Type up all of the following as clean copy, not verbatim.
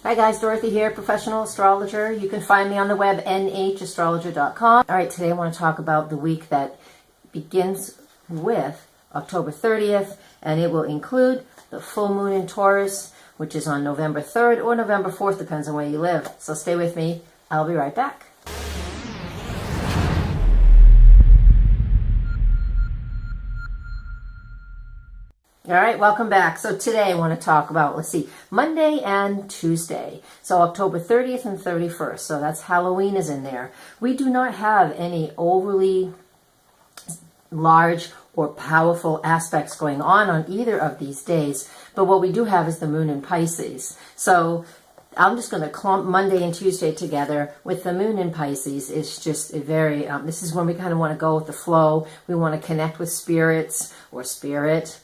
Hi guys, Dorothy here, Professional Astrologer. You can find me on the web, nhastrologer.com. All right, today I want to talk about the week that begins with October 30th, and it will include the full moon in Taurus, which is on November 3rd or November 4th, depends on where you live. So stay with me. I'll be right back. All right, welcome back. So today I want to talk about, Monday and Tuesday. So October 30th and 31st. So that's Halloween is in there. We do not have any overly large or powerful aspects going on either of these days. But what we do have is the moon in Pisces. So I'm just going to clump Monday and Tuesday together with the moon in Pisces. It's just a very, this is when we kind of want to go with the flow. We want to connect with spirits or spirits,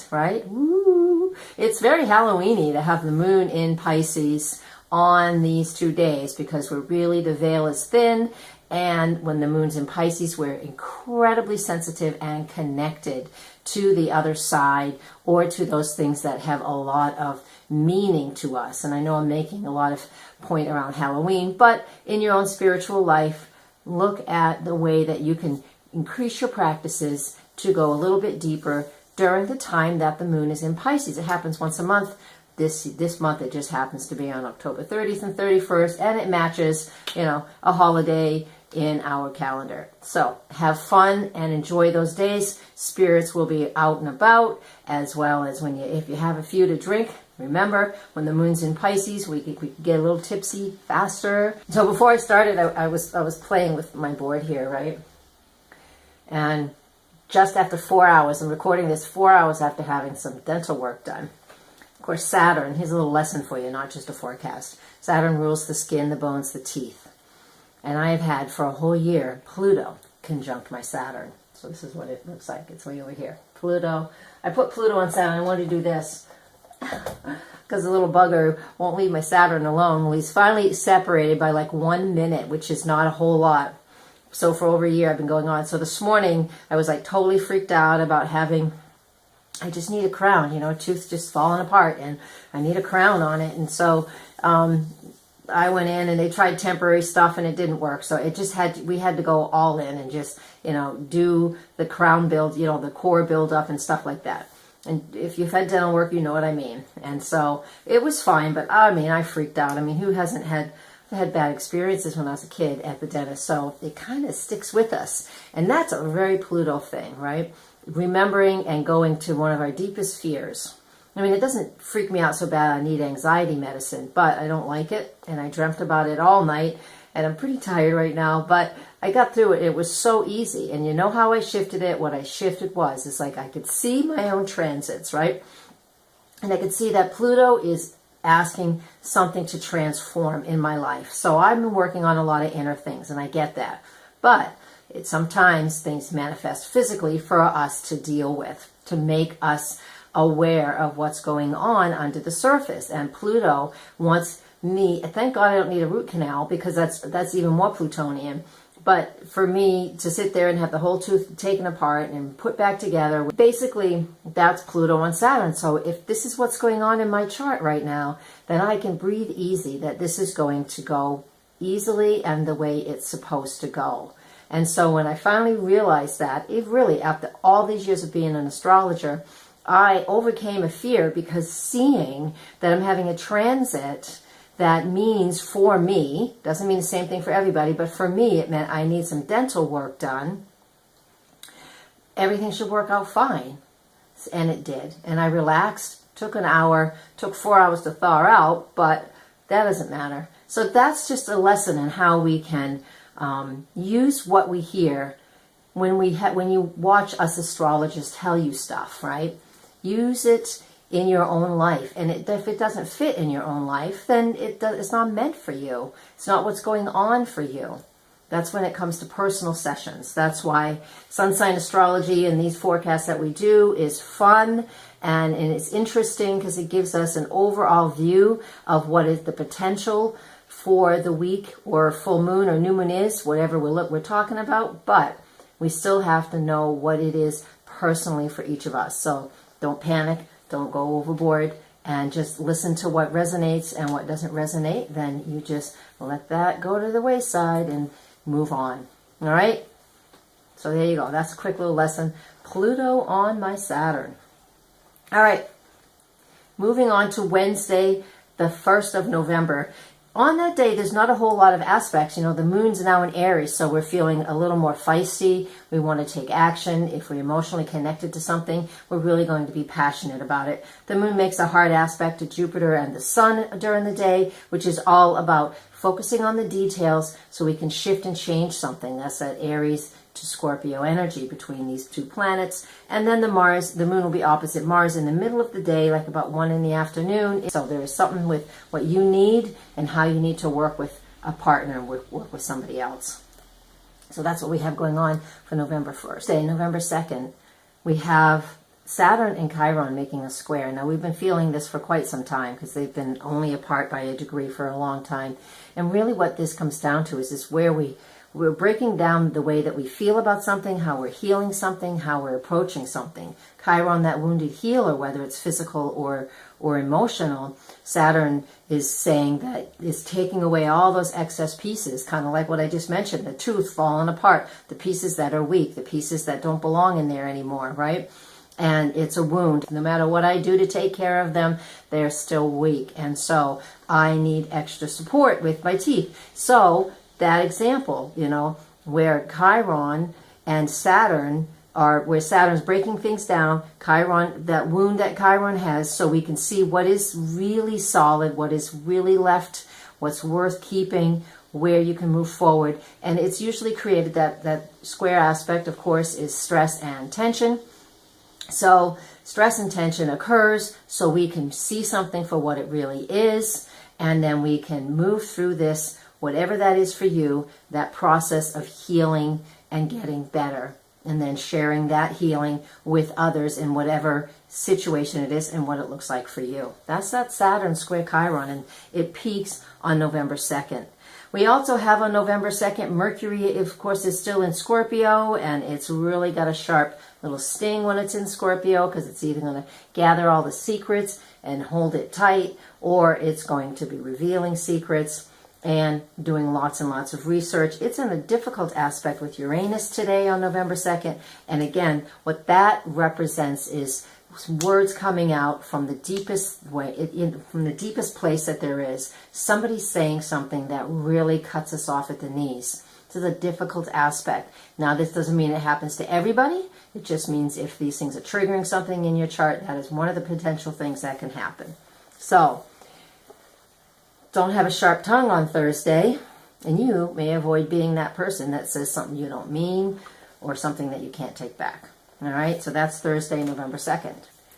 right? Woo! It's very Halloween-y to have the moon in Pisces on these 2 days because the veil is thin. And when the moon's in Pisces, we're incredibly sensitive and connected to the other side or to those things that have a lot of meaning to us. And I know I'm making a lot of point around Halloween, but in your own spiritual life, look at the way that you can increase your practices to go a little bit deeper during the time that the moon is in Pisces. It happens once a month. This month it just happens to be on October 30th and 31st, and it matches, a holiday in our calendar. So have fun and enjoy those days. Spirits will be out and about, as well as if you have a few to drink. Remember, when the moon's in Pisces, we get a little tipsy faster. So before I started, I was playing with my board here, right? And just after 4 hours, I'm recording this 4 hours after having some dental work done. Of course, Saturn, here's a little lesson for you, not just a forecast. Saturn rules the skin, the bones, the teeth. And I've had for a whole year, Pluto conjunct my Saturn. So this is what it looks like. It's way over here. Pluto. I put Pluto on Saturn. I wanted to do this because the little bugger won't leave my Saturn alone. Well, he's finally separated by like 1 minute, which is not a whole lot. So for over a year, I've been going on. So this morning, I was like totally freaked out about I just need a crown, a tooth just falling apart and I need a crown on it. And so I went in and they tried temporary stuff and it didn't work. So we had to go all in and just, do the crown build, the core build up and stuff like that. And if you've had dental work, you know what I mean. And so it was fine, but I freaked out. Who hasn't had bad experiences when I was a kid at the dentist? So it kind of sticks with us. And that's a very Pluto thing, right? Remembering and going to one of our deepest fears. It doesn't freak me out so bad I need anxiety medicine, but I don't like it. And I dreamt about it all night. And I'm pretty tired right now, but I got through it. It was so easy. And you know how I shifted it? What I shifted was, it's like I could see my own transits, right? And I could see that Pluto is asking something to transform in my life. So I've been working on a lot of inner things, and I get that. But sometimes things manifest physically for us to deal with, to make us aware of what's going on under the surface. And Pluto wants me, thank God I don't need a root canal because that's even more Plutonian. But for me to sit there and have the whole tooth taken apart and put back together, basically that's Pluto on Saturn. So if this is what's going on in my chart right now, then I can breathe easy that this is going to go easily and the way it's supposed to go. And so when I finally realized that, after all these years of being an astrologer, I overcame a fear because seeing that I'm having a transit that means for me, doesn't mean the same thing for everybody, but for me it meant I need some dental work done. Everything should work out fine. And it did. And I relaxed, took an hour, took 4 hours to thaw out, but that doesn't matter. So that's just a lesson in how we can use what we hear when you watch us astrologers tell you stuff, right? Use it in your own life. And if it doesn't fit in your own life, then it's not meant for you. It's not what's going on for you. That's when it comes to personal sessions. That's why sun sign astrology and these forecasts that we do is fun and it's interesting because it gives us an overall view of what is the potential for the week or full moon or new moon is, whatever we're talking about. But we still have to know what it is personally for each of us. So don't panic. Don't go overboard. and just listen to what resonates, and what doesn't resonate, then you just let that go to the wayside and move on. All right? So there you go. That's a quick little lesson. Pluto on my Saturn. All right. Moving on to Wednesday, the 1st of November. On that day, there's not a whole lot of aspects. You know, the moon's now in Aries, so we're feeling a little more feisty. We want to take action. If we're emotionally connected to something, we're really going to be passionate about it. The moon makes a hard aspect to Jupiter and the sun during the day, which is all about focusing on the details so we can shift and change something. That's that Aries to Scorpio energy between these two planets. And then the moon will be opposite Mars in the middle of the day, like about 1 in the afternoon. So there is something with what you need and how you need to work with a partner, work with somebody else. So that's what we have going on for November 1st. Day, November 2nd, we have Saturn and Chiron making a square. Now, we've been feeling this for quite some time because they've been only apart by a degree for a long time. And really what this comes down to is this where we're breaking down the way that we feel about something, how we're healing something, how we're approaching something. Chiron, that wounded healer, whether it's physical or emotional, Saturn is saying that is taking away all those excess pieces, kind of like what I just mentioned, the tooth falling apart, the pieces that are weak, the pieces that don't belong in there anymore, right? And it's a wound. No matter what I do to take care of them, they're still weak. And so I need extra support with my teeth. So that example, you know, where Chiron and Saturn are, where Saturn's breaking things down, Chiron, that wound that Chiron has, so we can see what is really solid, what is really left, what's worth keeping, where you can move forward. And it's usually created, that square aspect, of course, is stress and tension. So stress and tension occurs so we can see something for what it really is, and then we can move through this, whatever that is for you, that process of healing and getting better, and then sharing that healing with others in whatever situation it is and what it looks like for you. That's that Saturn square Chiron, and it peaks on November 2nd. We also have on November 2nd, Mercury, of course, is still in Scorpio, and it's really got a sharp little sting when it's in Scorpio, because it's either going to gather all the secrets and hold it tight, or it's going to be revealing secrets and doing lots and lots of research. It's in a difficult aspect with Uranus today on November 2nd. And again, what that represents is words coming out from the deepest way, from the deepest place that there is. Somebody saying something that really cuts us off at the knees. This is a difficult aspect. Now, this doesn't mean it happens to everybody. It just means if these things are triggering something in your chart, that is one of the potential things that can happen. So, don't have a sharp tongue on Thursday, and you may avoid being that person that says something you don't mean or something that you can't take back. All right, so that's Thursday, November 2nd.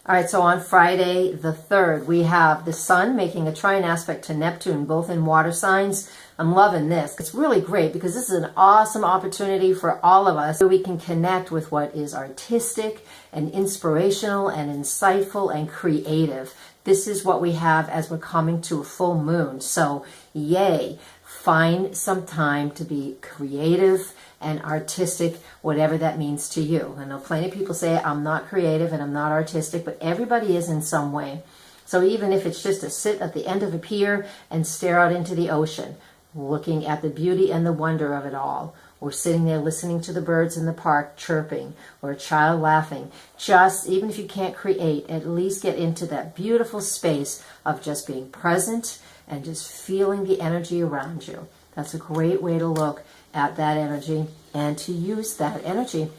All right, so on Friday the 3rd, we have the Sun making a trine aspect to Neptune, both in water signs. I'm loving this. It's really great because this is an awesome opportunity for all of us where we can connect with what is artistic and inspirational and insightful and creative. This is what we have as we're coming to a full moon. So, yay, find some time to be creative and artistic, whatever that means to you. I know plenty of people say, I'm not creative and I'm not artistic, but everybody is in some way. So even if it's just to sit at the end of a pier and stare out into the ocean, looking at the beauty and the wonder of it all, or sitting there listening to the birds in the park chirping, or a child laughing, just, even if you can't create, at least get into that beautiful space of just being present and just feeling the energy around you. That's a great way to look at that energy and to use that energy,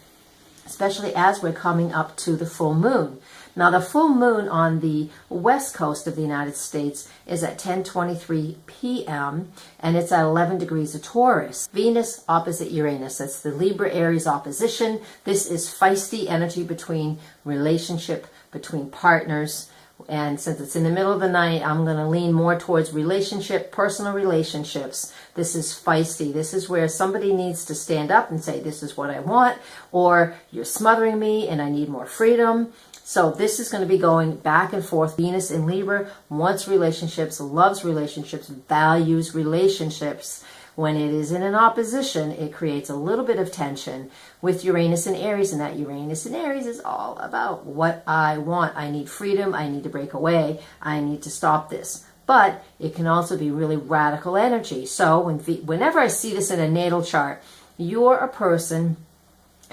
especially as we're coming up to the full moon. Now, the full moon on the west coast of the United States is at 10:23 p.m. and it's at 11 degrees of Taurus. Venus opposite Uranus. That's the Libra-Aries opposition. This is feisty energy between relationship, between partners. And since it's in the middle of the night, I'm going to lean more towards relationship, personal relationships. This is feisty. This is where somebody needs to stand up and say, this is what I want, or you're smothering me and I need more freedom. So this is going to be going back and forth. Venus in Libra wants relationships, loves relationships, values relationships, When it is in an opposition, it creates a little bit of tension with Uranus and Aries, and that Uranus and Aries is all about what I want. I need freedom. I need to break away. I need to stop this. But it can also be really radical energy. So whenever I see this in a natal chart, you're a person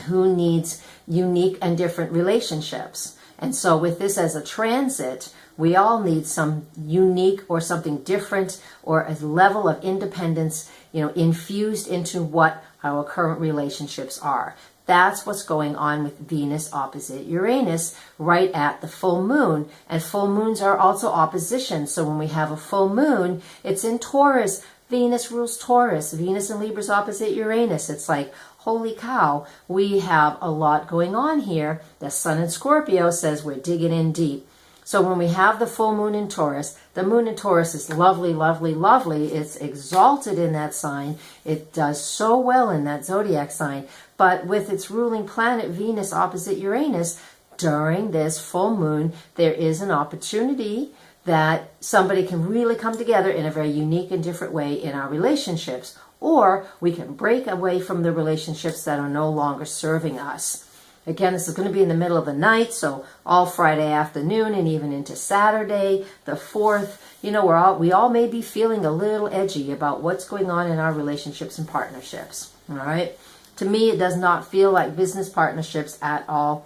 who needs unique and different relationships. And so with this as a transit, we all need some unique or something different or a level of independence, infused into what our current relationships are. That's what's going on with Venus opposite Uranus right at the full moon. And full moons are also opposition. So when we have a full moon, it's in Taurus. Venus rules Taurus. Venus and Libra's opposite Uranus. It's like, holy cow, we have a lot going on here. The Sun in Scorpio says we're digging in deep. So when we have the full moon in Taurus, the moon in Taurus is lovely, lovely, lovely. It's exalted in that sign. It does so well in that zodiac sign. But with its ruling planet, Venus opposite Uranus, during this full moon, there is an opportunity that somebody can really come together in a very unique and different way in our relationships. Or we can break away from the relationships that are no longer serving us. Again, this is going to be in the middle of the night, so all Friday afternoon and even into Saturday, the 4th. We all may be feeling a little edgy about what's going on in our relationships and partnerships. All right? To me, it does not feel like business partnerships at all.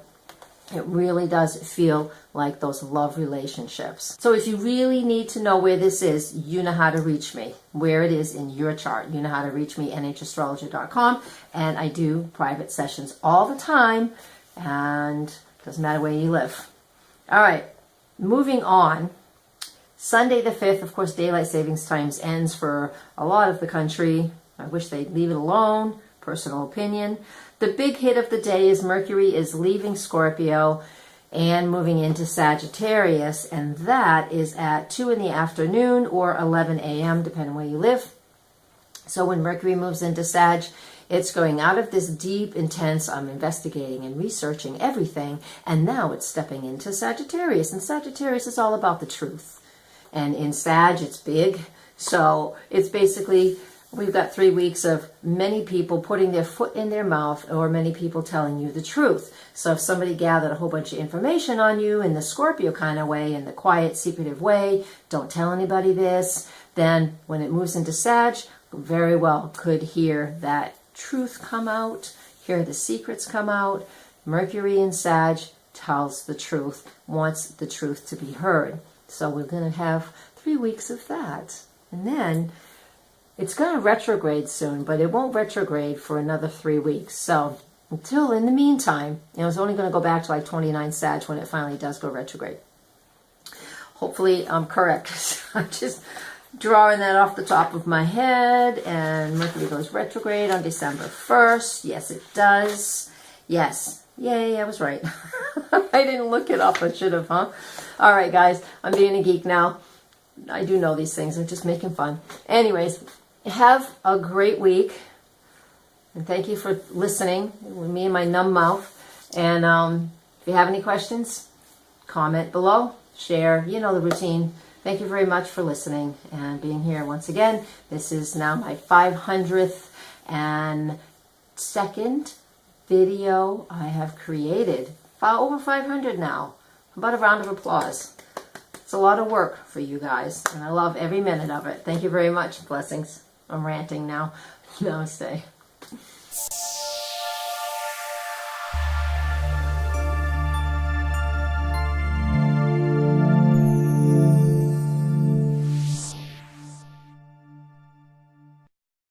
It really does feel like those love relationships. So if you really need to know where this is, you know how to reach me, where it is in your chart. You know how to reach me, nhastrologer.com. And I do private sessions all the time, and it doesn't matter where you live. All right, moving on. Sunday the 5th, of course, daylight savings times ends for a lot of the country. I wish they'd leave it alone. Personal opinion. The big hit of the day is Mercury is leaving Scorpio and moving into Sagittarius, and that is at 2 in the afternoon or 11 a.m., depending where you live. So when Mercury moves into Sag, it's going out of this deep, intense, I'm investigating and researching everything, and now it's stepping into Sagittarius, and Sagittarius is all about the truth. And in Sag, it's big, so it's basically, we've got 3 weeks of many people putting their foot in their mouth, or many people telling you the truth. So if somebody gathered a whole bunch of information on you in the Scorpio kind of way, in the quiet, secretive way, don't tell anybody this, then when it moves into Sag, very well could hear that truth come out, hear the secrets come out. Mercury in Sag tells the truth, wants the truth to be heard. So we're going to have 3 weeks of that. And then it's going to retrograde soon, but it won't retrograde for another 3 weeks. So until in the meantime, it's only going to go back to like 29 Sag when it finally does go retrograde. Hopefully I'm correct. I'm just drawing that off the top of my head. And Mercury goes retrograde on December 1st. Yes, it does. Yes. Yay, I was right. I didn't look it up. I should have, huh? All right, guys. I'm being a geek now. I do know these things. I'm just making fun. Anyways, have a great week. And thank you for listening with me and my numb mouth. And if you have any questions, comment below. Share. You know the routine. Thank you very much for listening and being here once again. This is now my 500th and second video I have created. Over 500 now. How about a round of applause? It's a lot of work for you guys, and I love every minute of it. Thank you very much. Blessings. I'm ranting now. Namaste.